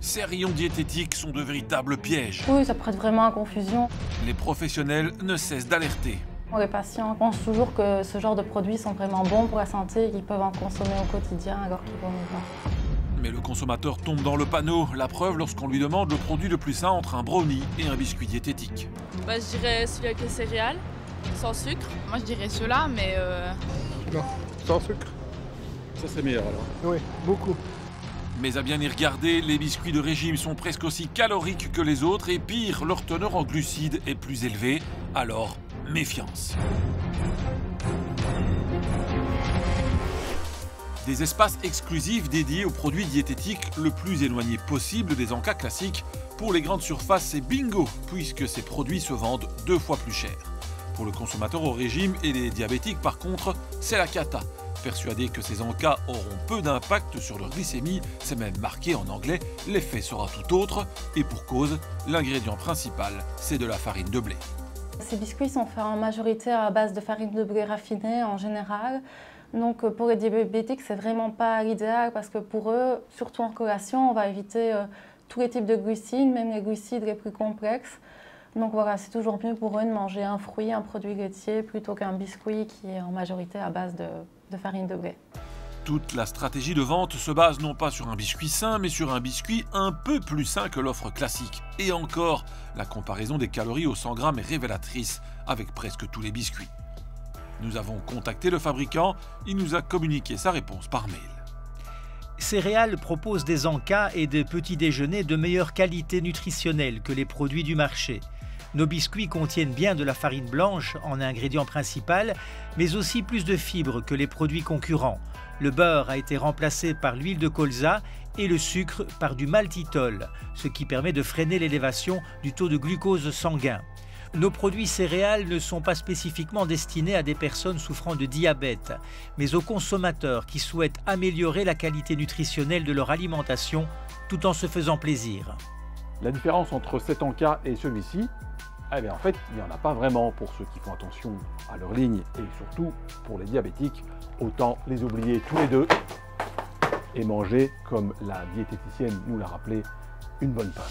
Ces rayons diététiques sont de véritables pièges. Oui, ça prête vraiment à confusion. Les professionnels ne cessent d'alerter. Les patients pensent toujours que ce genre de produits sont vraiment bons pour la santé et qu'ils peuvent en consommer au quotidien alors qu'ils vont mieux pas. Mais le consommateur tombe dans le panneau. La preuve lorsqu'on lui demande le produit le plus sain entre un brownie et un biscuit diététique. Je dirais celui avec les céréales, sans sucre. Moi je dirais ceux-là, mais Non, sans sucre. Ça c'est meilleur alors. Oui, beaucoup. Mais à bien y regarder, les biscuits de régime sont presque aussi caloriques que les autres et pire, leur teneur en glucides est plus élevée. Alors, méfiance. Des espaces exclusifs dédiés aux produits diététiques le plus éloignés possible des encas classiques. Pour les grandes surfaces, c'est bingo, puisque ces produits se vendent 2 fois plus cher. Pour le consommateur au régime et les diabétiques, par contre, c'est la cata. Persuadés que ces encas auront peu d'impact sur leur glycémie, c'est même marqué en anglais, l'effet sera tout autre. Et pour cause, l'ingrédient principal, c'est de la farine de blé. Ces biscuits sont faits en majorité à base de farine de blé raffinée en général. Donc pour les diabétiques, c'est vraiment pas l'idéal parce que pour eux, surtout en collation, on va éviter tous les types de glucides, même les glucides les plus complexes. Donc voilà, c'est toujours mieux pour eux de manger un fruit, un produit laitier, plutôt qu'un biscuit qui est en majorité à base de farine de blé. Toute la stratégie de vente se base non pas sur un biscuit sain, mais sur un biscuit un peu plus sain que l'offre classique. Et encore, la comparaison des calories au 100 grammes est révélatrice avec presque tous les biscuits. Nous avons contacté le fabricant, il nous a communiqué sa réponse par mail. Céréales propose des encas et des petits déjeuners de meilleure qualité nutritionnelle que les produits du marché. Nos biscuits contiennent bien de la farine blanche en ingrédient principal, mais aussi plus de fibres que les produits concurrents. Le beurre a été remplacé par l'huile de colza et le sucre par du maltitol, ce qui permet de freiner l'élévation du taux de glucose sanguin. Nos produits céréales ne sont pas spécifiquement destinés à des personnes souffrant de diabète, mais aux consommateurs qui souhaitent améliorer la qualité nutritionnelle de leur alimentation tout en se faisant plaisir. La différence entre cet encas et celui-ci, eh bien en fait, il n'y en a pas vraiment pour ceux qui font attention à leur ligne et surtout pour les diabétiques. Autant les oublier tous les deux et manger, comme la diététicienne nous l'a rappelé, une bonne pomme.